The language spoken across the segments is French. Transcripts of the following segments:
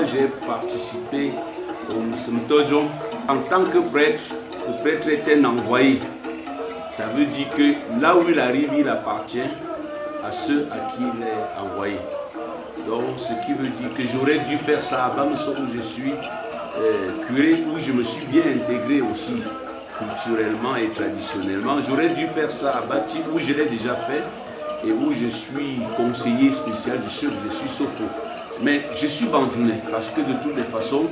j'ai participé au Smtojo en tant que prêtre. Le prêtre est un envoyé. Ça veut dire que là où il arrive, il appartient à ceux à qui il est envoyé. Donc, ce qui veut dire que j'aurais dû faire ça à Bamso où je suis curé, où je me suis bien intégré aussi culturellement et traditionnellement. J'aurais dû faire ça à Bati où je l'ai déjà fait et où je suis conseiller spécial du chef, je suis Sofo. Mais je suis bandunais parce que de toutes les façons,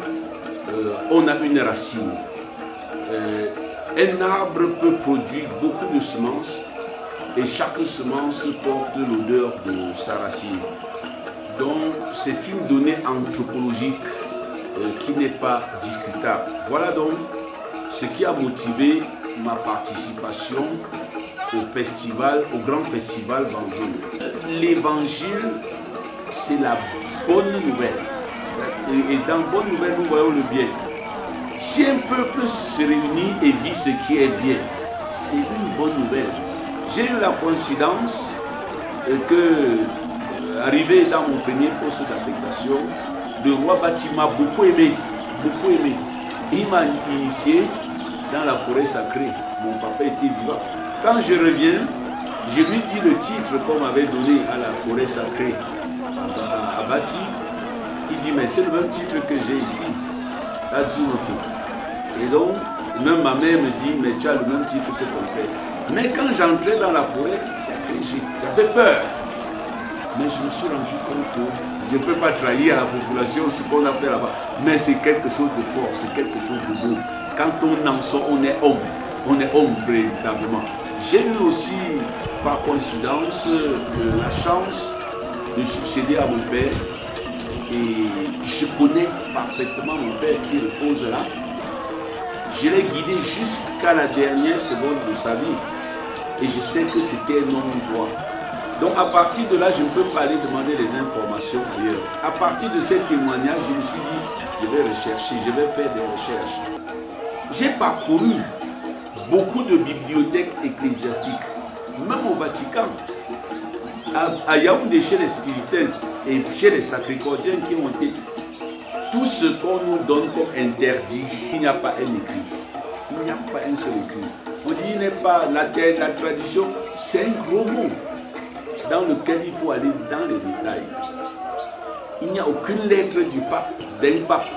on a une racine. Un arbre peut produire beaucoup de semences et chaque semence porte l'odeur de sa racine. Donc c'est une donnée anthropologique qui n'est pas discutable. Voilà donc ce qui a motivé ma participation au festival, au grand festival Banjoul. L'évangile, c'est la bonne nouvelle. Et dans bonne nouvelle, nous voyons le bien. Si un peuple se réunit et vit ce qui est bien, c'est une bonne nouvelle. J'ai eu la coïncidence que, arrivé dans mon premier poste d'affectation, le roi Bati m'a beaucoup aimé, beaucoup aimé. Il m'a initié dans la forêt sacrée. Mon papa était vivant. Quand je reviens, je lui dis le titre qu'on m'avait donné à la forêt sacrée à Bati. Il dit, mais c'est le même titre que j'ai ici, à Tsunofu. Et donc, même ma mère me dit, mais tu as le même titre que ton père. Mais quand j'entrais dans la forêt sacrée, j'avais peur. Mais je me suis rendu compte que je ne peux pas trahir à la population ce qu'on a fait là-bas. Mais c'est quelque chose de fort, c'est quelque chose de beau. Quand on en sort, on est homme véritablement. J'ai eu aussi, par coïncidence, la chance de succéder à mon père. Et je connais parfaitement mon père qui repose là. Je l'ai guidé jusqu'à la dernière seconde de sa vie. Et je sais que c'était un homme droit. Donc à partir de là, je ne peux pas aller demander des informations ailleurs. À partir de ces témoignages, je me suis dit, je vais rechercher, je vais faire des recherches. J'ai parcouru beaucoup de bibliothèques ecclésiastiques, même au Vatican, à Yaoundé chez les spirituels et chez les sacré-cordiens qui ont été. Tout ce qu'on nous donne comme interdit, il n'y a pas un écrit. Il n'y a pas un seul écrit. On dit il n'est pas la terre, la tradition, c'est un gros mot dans lequel il faut aller dans les détails. Il n'y a aucune lettre du pape, d'un pape.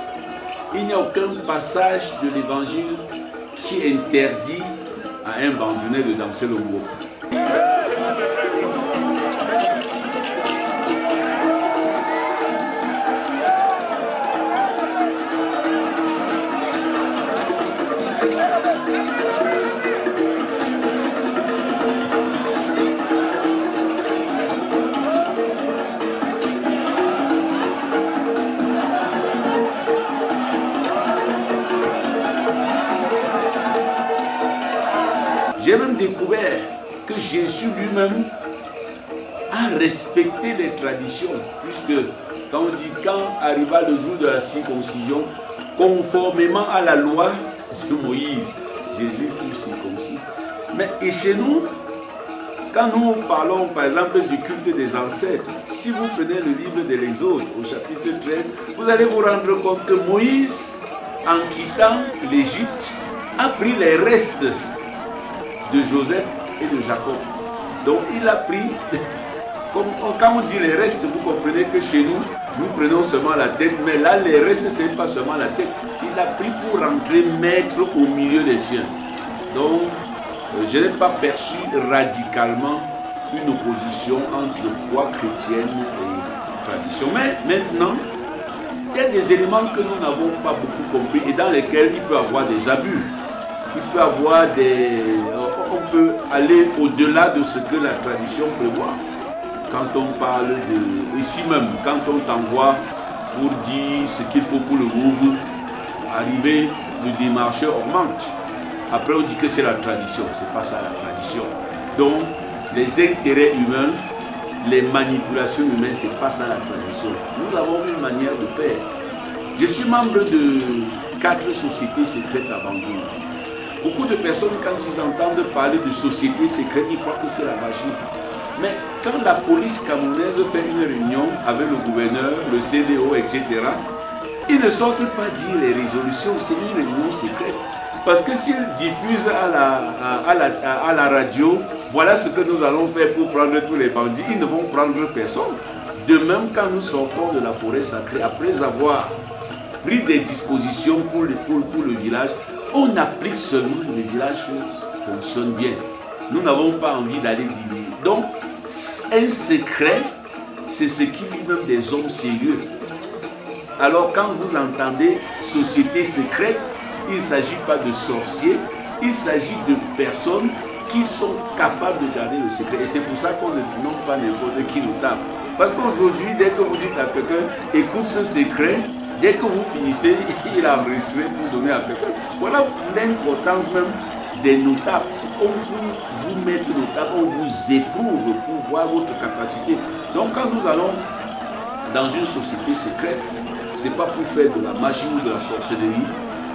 Il n'y a aucun passage de l'évangile qui interdit à un bandunais de danser le mot. J'ai même découvert que Jésus lui-même a respecté les traditions, puisque quand on dit quand arriva le jour de la circoncision, conformément à la loi de Moïse, Jésus fut circoncis. Mais et chez nous, quand nous parlons par exemple du culte des ancêtres, si vous prenez le livre de l'Exode au chapitre 13, vous allez vous rendre compte que Moïse, en quittant l'Égypte, a pris les restes de Joseph et de Jacob. Donc il a pris, quand on dit les restes, vous comprenez que chez nous, nous prenons seulement la tête, mais là les restes, ce n'est pas seulement la tête. Il a pris pour rentrer maître au milieu des siens. Donc je n'ai pas perçu radicalement une opposition entre foi chrétienne et tradition. Mais maintenant, il y a des éléments que nous n'avons pas beaucoup compris et dans lesquels il peut y avoir des abus. Il peut y avoir on peut aller au-delà de ce que la tradition prévoit. Quand on parle de, ici même, quand on t'envoie pour dire ce qu'il faut pour le Louvre, arriver, le démarcheur augmente. Après on dit que c'est la tradition, c'est pas ça la tradition. Donc les intérêts humains, les manipulations humaines, c'est pas ça la tradition. Nous avons une manière de faire. Je suis membre de 4 sociétés secrètes à Banjul. Beaucoup de personnes, quand ils entendent parler de sociétés secrètes, ils croient que c'est la magie. Mais quand la police camerounaise fait une réunion avec le gouverneur, le CDO, etc., Ils ne sortent pas dire les résolutions, c'est une réunion secrète. Parce que s'ils diffusent à la radio, voilà ce que nous allons faire pour prendre tous les bandits, ils ne vont prendre personne. De même, quand nous sortons de la forêt sacrée, après avoir pris des dispositions pour le village, on applique seulement le village fonctionne bien. Nous n'avons pas envie d'aller dîner. Donc, un secret, c'est ce qui lie même des hommes sérieux. Alors, quand vous entendez société secrète, il ne s'agit pas de sorciers, il s'agit de personnes qui sont capables de garder le secret. Et c'est pour ça qu'on ne nomme pas n'importe qui notable. Parce qu'aujourd'hui, dès que vous dites à quelqu'un, écoute ce secret, dès que vous finissez, il a enregistré pour donner à quelqu'un. Voilà l'importance même des notables. Si on vous met notable, on vous éprouve pour voir votre capacité. Donc quand nous allons dans une société secrète, ce n'est pas pour faire de la magie ou de la sorcellerie,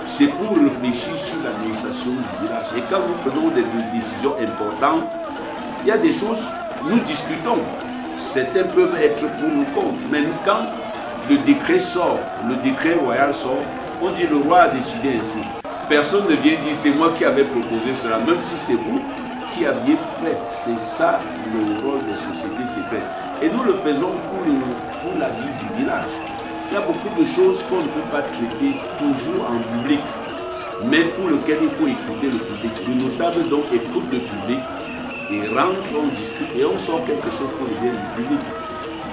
c'est pour réfléchir sur l'administration du village. Et quand nous prenons des décisions importantes, il y a des choses, nous discutons. Certains peuvent être pour nous contre. Mais quand le décret sort, le décret royal sort, on dit le roi a décidé ainsi. Personne ne vient dire c'est moi qui avais proposé cela, même si c'est vous qui aviez fait. C'est ça le rôle des sociétés secrètes. Et nous le faisons pour la vie du village. Il y a beaucoup de choses qu'on ne peut pas traiter toujours en public, mais pour lesquelles il faut écouter le public. Le notable donc écoute le public et rentre, on discute et on sort quelque chose pour le bien du public.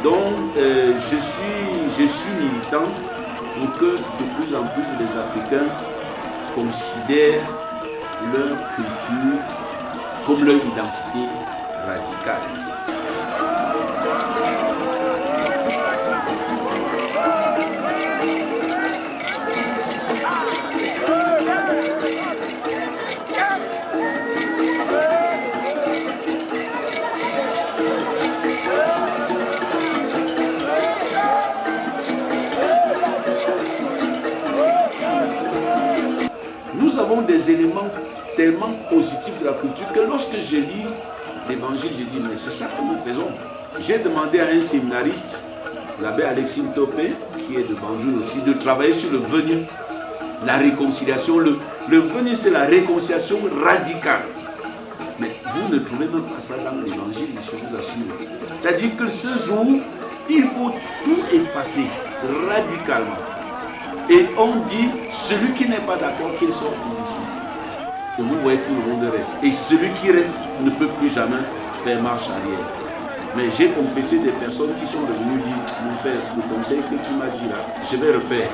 Donc je suis militant pour que de plus en plus les Africains considèrent leur culture comme leur identité radicale. Nous avons des éléments tellement positifs de la culture que lorsque je lis l'évangile, je dis mais c'est ça que nous faisons. J'ai demandé à un séminariste, l'abbé Alexis Topé, qui est de Banjul aussi, de travailler sur le venir, la réconciliation. Le venir, c'est la réconciliation radicale. Mais vous ne trouvez même pas ça dans l'évangile, je vous assure. C'est-à-dire que ce jour, il faut tout effacer radicalement. Et on dit, celui qui n'est pas d'accord, qu'il sorte d'ici. Et vous voyez, tout le monde reste. Et celui qui reste ne peut plus jamais faire marche arrière. Mais j'ai confessé des personnes qui sont venues dire, mon père, le conseil que tu m'as dit là, je vais refaire.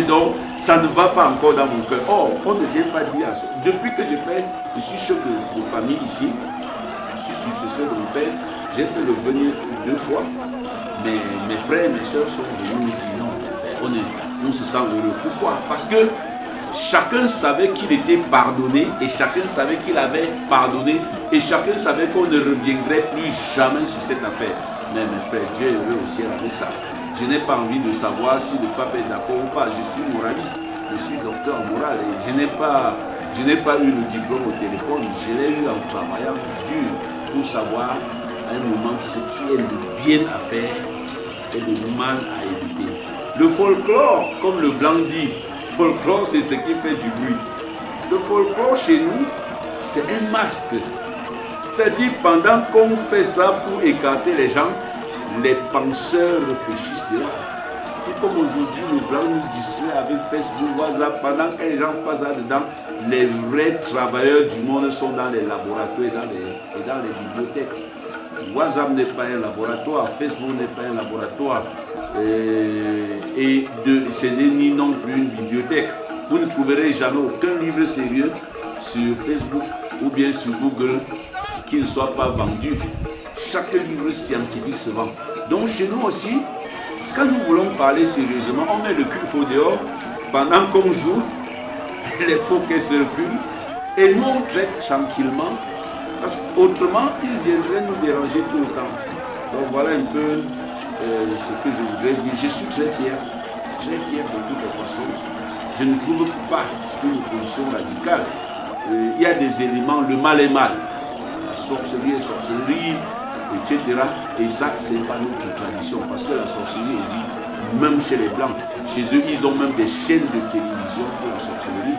Donc, ça ne va pas encore dans mon cœur. Or, on ne vient pas dire à ça. Depuis que je suis chef de famille ici, je suis successeur de mon père, j'ai fait le venir 2 fois. Mais mes frères et mes soeurs sont venus me dire non. On se sent heureux. Pourquoi? Parce que chacun savait qu'il était pardonné et chacun savait qu'il avait pardonné et chacun savait qu'on ne reviendrait plus jamais sur cette affaire. Mais mes frères, Dieu est heureux au ciel avec ça. Je n'ai pas envie de savoir si le pape est d'accord ou pas. Je suis moraliste, je suis docteur en morale et je n'ai pas eu le diplôme au téléphone. Je l'ai eu en travaillant dur pour savoir à un moment ce qui est le bien à faire et le mal à éviter. Le folklore, comme le blanc dit, folklore c'est ce qui fait du bruit. Le folklore chez nous, c'est un masque. C'est-à-dire pendant qu'on fait ça pour écarter les gens, les penseurs réfléchissent dehors. Tout comme aujourd'hui, le blanc nous distrait avec Facebook, WhatsApp, pendant que les gens passent là-dedans, les vrais travailleurs du monde sont dans les laboratoires et dans les bibliothèques. WhatsApp n'est pas un laboratoire, Facebook n'est pas un laboratoire. Ce n'est ni non plus une bibliothèque. Vous ne trouverez jamais aucun livre sérieux sur Facebook ou bien sur Google qui ne soit pas vendu. Chaque livre scientifique se vend. Donc chez nous aussi, quand nous voulons parler sérieusement, on met le cul-faux dehors pendant qu'on joue, les faux qui circulent et nous on traite tranquillement parce qu'autrement ils viendraient nous déranger tout le temps. Donc voilà un peu ce que je voudrais dire. Je suis très fier de toute façon. Je ne trouve pas une position radicale. Il y a des éléments, le mal est mal. La sorcellerie est sorcellerie, etc. Et ça, ce n'est pas notre tradition. Parce que la sorcellerie dit même chez les Blancs. Chez eux, ils ont même des chaînes de télévision pour la sorcellerie.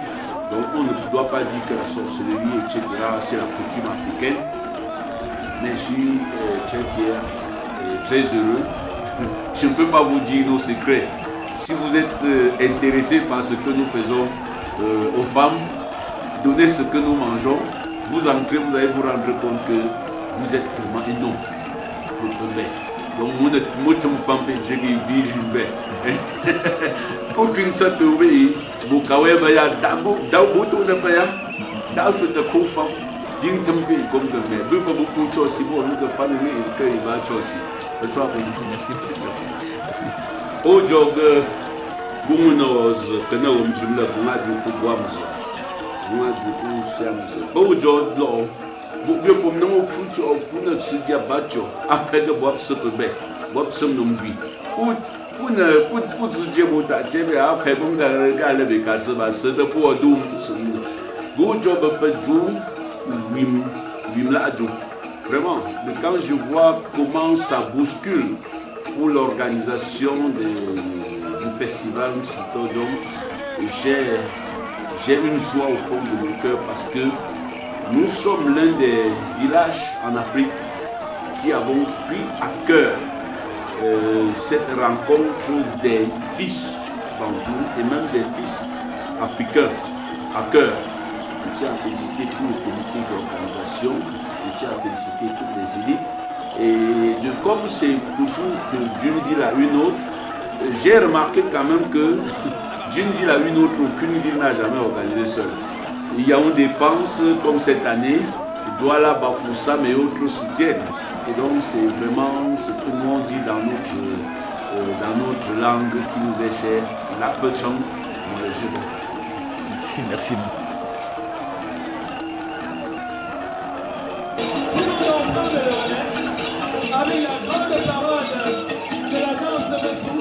Donc on ne doit pas dire que la sorcellerie, etc., c'est la coutume africaine. Mais je suis très fier et très heureux. Je ne peux pas vous dire nos secrets. Si vous êtes intéressé par ce que nous faisons aux femmes, donnez ce que nous mangeons, vous entrez, vous allez vous rendre compte que vous êtes vraiment énorme. Donc, moi, je me fais je suis aucune sorte de vie. Vous avez dit, vraiment, quand je vois comment ça bouscule pour l'organisation du festival Msitodom, j'ai une joie au fond de mon cœur parce que nous sommes l'un des villages en Afrique qui avons pris à cœur cette rencontre des fils bantous et même des fils africains à cœur. Je tiens à féliciter tout le comité d'organisation, je tiens à féliciter toutes les élites. Et comme c'est toujours d'une ville à une autre, j'ai remarqué quand même que d'une ville à une autre, aucune ville n'a jamais organisé seule. Il y a une dépense comme cette année, Douala, Bafoussam et autres soutiennent. Et donc c'est vraiment ce que nous on dit dans notre langue qui nous est chère, la Pechang dans le jeu. Merci, merci. Avec la grande parole de la danse de Bessou,